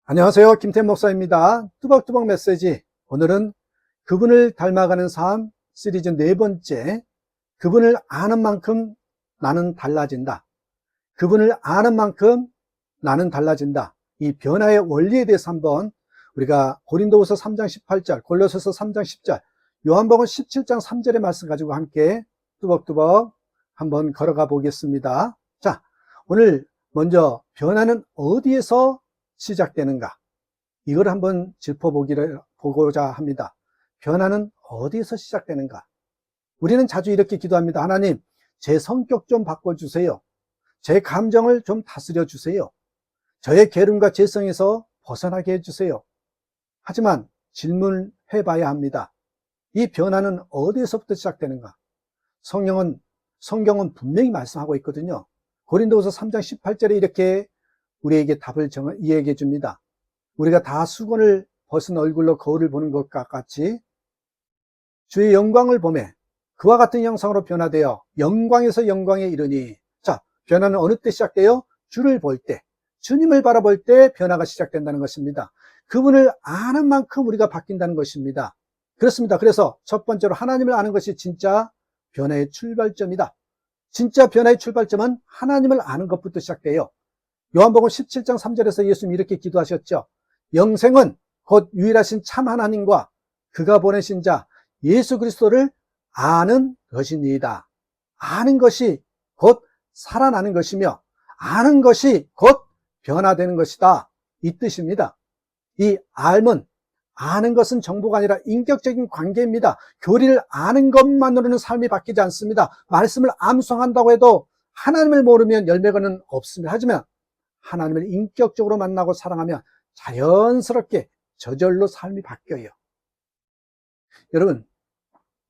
안녕하세요. 김태현 목사입니다. 뚜벅뚜벅 메시지. 오늘은 그분을 닮아가는 삶 시리즈 네 번째, 그분을 아는 만큼 나는 달라진다. 그분을 아는 만큼 나는 달라진다. 이 변화의 원리에 대해서 한번 우리가 고린도후서 3장 18절, 골로새서 3장 10절, 요한복음 17장 3절의 말씀 가지고 함께 뚜벅뚜벅 한번 걸어가 보겠습니다. 자, 오늘 먼저 변화는 어디에서 시작되는가? 이걸 한번 짚어보고자 합니다. 변화는 어디에서 시작되는가? 우리는 자주 이렇게 기도합니다. 하나님, 제 성격 좀 바꿔주세요. 제 감정을 좀 다스려 주세요. 저의 게으름과 죄성에서 벗어나게 해주세요. 하지만 질문해 봐야 합니다. 이 변화는 어디에서부터 시작되는가? 성경은 분명히 말씀하고 있거든요. 고린도후서 3장 18절에 이렇게 우리에게 답을 이야기해 줍니다. 우리가 다 수건을 벗은 얼굴로 거울을 보는 것과 같이 주의 영광을 보매 그와 같은 형상으로 변화되어 영광에서 영광에 이르니. 자, 변화는 어느 때 시작돼요? 주를 볼 때, 주님을 바라볼 때 변화가 시작된다는 것입니다. 그분을 아는 만큼 우리가 바뀐다는 것입니다. 그렇습니다. 그래서 첫 번째로 하나님을 아는 것이 진짜 변화의 출발점이다. 진짜 변화의 출발점은 하나님을 아는 것부터 시작돼요. 요한복음 17장 3절에서 예수님이 이렇게 기도하셨죠. 영생은 곧 유일하신 참 하나님과 그가 보내신 자 예수 그리스도를 아는 것이니이다. 아는 것이 곧 살아나는 것이며 아는 것이 곧 변화되는 것이다. 이 뜻입니다. 이 알문, 아는 것은 정보가 아니라 인격적인 관계입니다. 교리를 아는 것만으로는 삶이 바뀌지 않습니다. 말씀을 암송한다고 해도 하나님을 모르면 열매가는 없습니다. 하지만 하나님을 인격적으로 만나고 사랑하면 자연스럽게 저절로 삶이 바뀌어요. 여러분,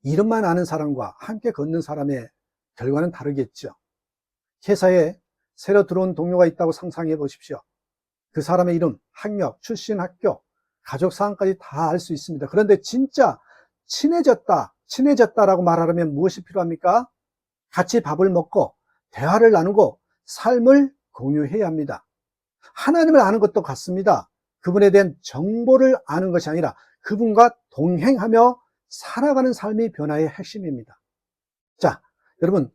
이름만 아는 사람과 함께 걷는 사람의 결과는 다르겠죠. 회사에 새로 들어온 동료가 있다고 상상해 보십시오. 그 사람의 이름, 학력, 출신 학교, 가족 사항까지 다 알 수 있습니다. 그런데 진짜 친해졌다라고 말하려면 무엇이 필요합니까? 같이 밥을 먹고 대화를 나누고 삶을 공유해야 합니다. 하나님을 아는 것도 같습니다. 그분에 대한 정보를 아는 것이 아니라 그분과 동행하며 살아가는 삶이 변화의 핵심입니다. 자, 여러분,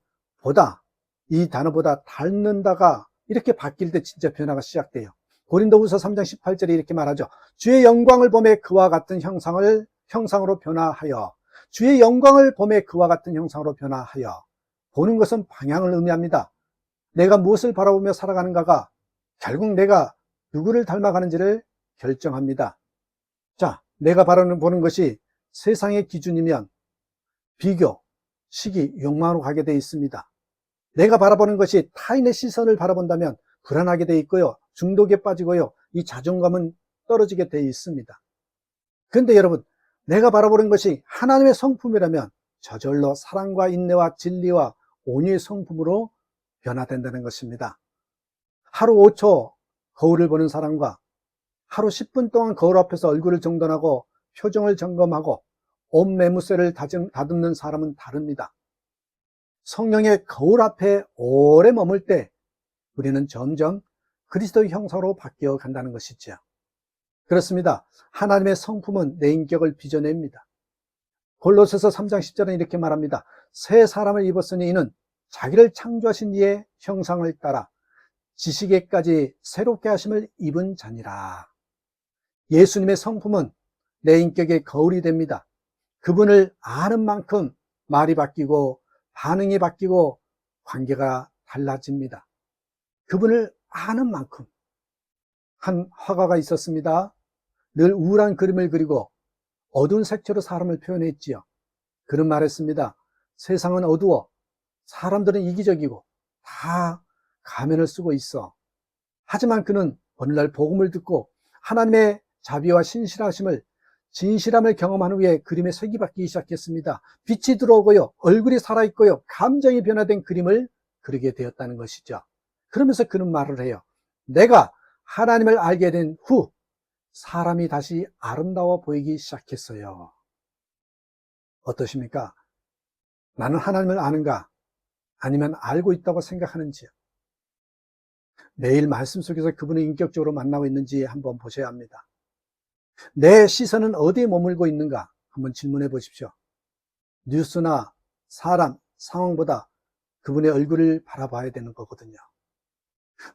이 단어보다 닮는다가 이렇게 바뀔 때 진짜 변화가 시작돼요. 고린도후서 3장 18절에 이렇게 말하죠. 주의 영광을 보매 그와 같은 형상으로 변화하여. 주의 영광을 보매 그와 같은 형상으로 변화하여. 보는 것은 방향을 의미합니다. 내가 무엇을 바라보며 살아가는가가 결국 내가 누구를 닮아가는지를 결정합니다. 자, 내가 보는 것이 세상의 기준이면 비교, 시기, 욕망으로 가게 되어 있습니다. 내가 바라보는 것이 타인의 시선을 바라본다면 불안하게 되어 있고요. 중독에 빠지고요. 이 자존감은 떨어지게 되어 있습니다. 그런데 여러분, 내가 바라보는 것이 하나님의 성품이라면 저절로 사랑과 인내와 진리와 온유의 성품으로 변화된다는 것입니다. 하루 5초 거울을 보는 사람과 하루 10분 동안 거울 앞에서 얼굴을 정돈하고 표정을 점검하고 옷 매무새를 다듬는 사람은 다릅니다. 성령의 거울 앞에 오래 머물 때 우리는 점점 그리스도의 형상으로 바뀌어 간다는 것이죠. 그렇습니다. 하나님의 성품은 내 인격을 빚어냅니다. 골로새서 3장 10절은 이렇게 말합니다. 새 사람을 입었으니 이는 자기를 창조하신 이의 형상을 따라 지식에까지 새롭게 하심을 입은 자니라. 예수님의 성품은 내 인격의 거울이 됩니다. 그분을 아는 만큼 말이 바뀌고 반응이 바뀌고 관계가 달라집니다. 그분을 아는 만큼. 한 화가가 있었습니다. 늘 우울한 그림을 그리고 어두운 색채로 사람을 표현했지요. 그는 말했습니다. 세상은 어두워. 사람들은 이기적이고 다 가면을 쓰고 있어. 하지만 그는 어느 날 복음을 듣고 하나님의 자비와 진실함을 경험한 후에 그림의 색이 바뀌기 시작했습니다. 빛이 들어오고요. 얼굴이 살아있고요. 감정이 변화된 그림을 그리게 되었다는 것이죠. 그러면서 그는 말을 해요. 내가 하나님을 알게 된 후 사람이 다시 아름다워 보이기 시작했어요. 어떠십니까? 나는 하나님을 아는가? 아니면 알고 있다고 생각하는지요? 매일 말씀 속에서 그분을 인격적으로 만나고 있는지 한번 보셔야 합니다. 내 시선은 어디에 머물고 있는가 한번 질문해 보십시오. 뉴스나 사람, 상황보다 그분의 얼굴을 바라봐야 되는 거거든요.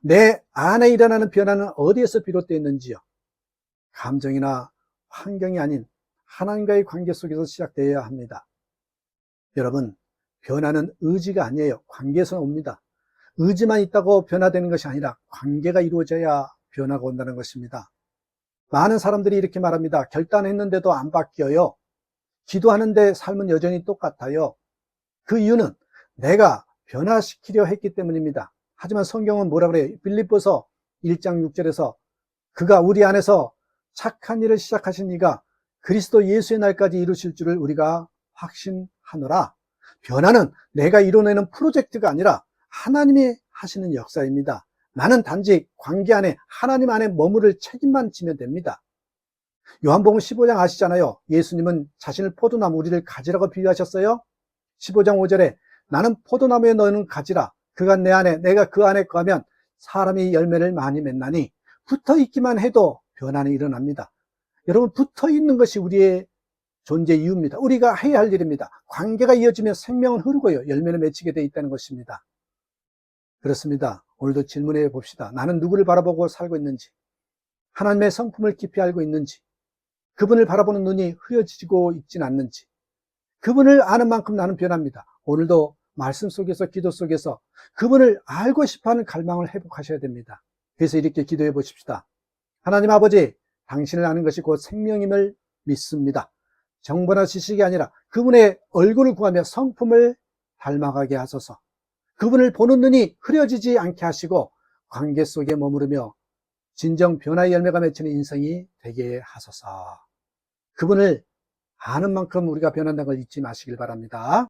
내 안에 일어나는 변화는 어디에서 비롯되어 있는지요? 감정이나 환경이 아닌 하나님과의 관계 속에서 시작되어야 합니다. 여러분, 변화는 의지가 아니에요. 관계에서 옵니다. 의지만 있다고 변화되는 것이 아니라 관계가 이루어져야 변화가 온다는 것입니다. 많은 사람들이 이렇게 말합니다. 결단했는데도 안 바뀌어요. 기도하는데 삶은 여전히 똑같아요. 그 이유는 내가 변화시키려 했기 때문입니다. 하지만 성경은 뭐라 그래요? 빌립보서 1장 6절에서 그가 우리 안에서 착한 일을 시작하신 이가 그리스도 예수의 날까지 이루실 줄을 우리가 확신하노라. 변화는 내가 이뤄내는 프로젝트가 아니라 하나님이 하시는 역사입니다. 나는 단지 관계 안에 하나님 안에 머무를 책임만 지면 됩니다. 요한복음 15장 아시잖아요. 예수님은 자신을 포도나무 우리를 가지라고 비유하셨어요. 15장 5절에 나는 포도나무에 너는 가지라. 그가 내 안에 내가 그 안에 거하면 사람이 열매를 많이 맺나니 붙어 있기만 해도 변화는 일어납니다. 여러분, 붙어 있는 것이 우리의 존재 이유입니다. 우리가 해야 할 일입니다. 관계가 이어지면 생명은 흐르고요. 열매를 맺히게 되어 있다는 것입니다. 그렇습니다. 오늘도 질문해 봅시다. 나는 누구를 바라보고 살고 있는지, 하나님의 성품을 깊이 알고 있는지, 그분을 바라보는 눈이 흐려지고 있진 않는지, 그분을 아는 만큼 나는 변합니다. 오늘도 말씀 속에서 기도 속에서 그분을 알고 싶어하는 갈망을 회복하셔야 됩니다. 그래서 이렇게 기도해 보십시다. 하나님 아버지, 당신을 아는 것이 곧 생명임을 믿습니다. 정보나 지식이 아니라 그분의 얼굴을 구하며 성품을 닮아가게 하소서. 그분을 보는 눈이 흐려지지 않게 하시고 관계 속에 머무르며 진정 변화의 열매가 맺히는 인생이 되게 하소서. 그분을 아는 만큼 우리가 변한다는 걸 잊지 마시길 바랍니다.